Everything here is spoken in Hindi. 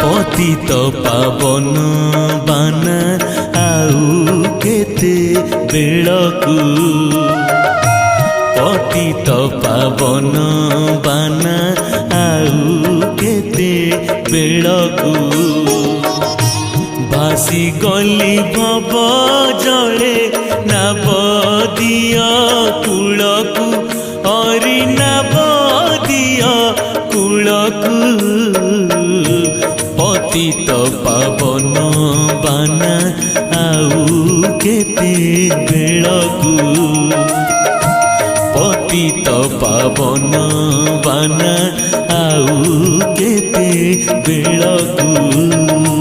पतित पावन बाना आउ केते बेलकु पतित पावन बाना आउ केते बेलकु भासी गली भव जले नाबदिया कूलकु हरि नाबदिया कूलकु पतित पावन बाना आउ केते बेलकु पतित पावन बाना आउ केते बेलकु।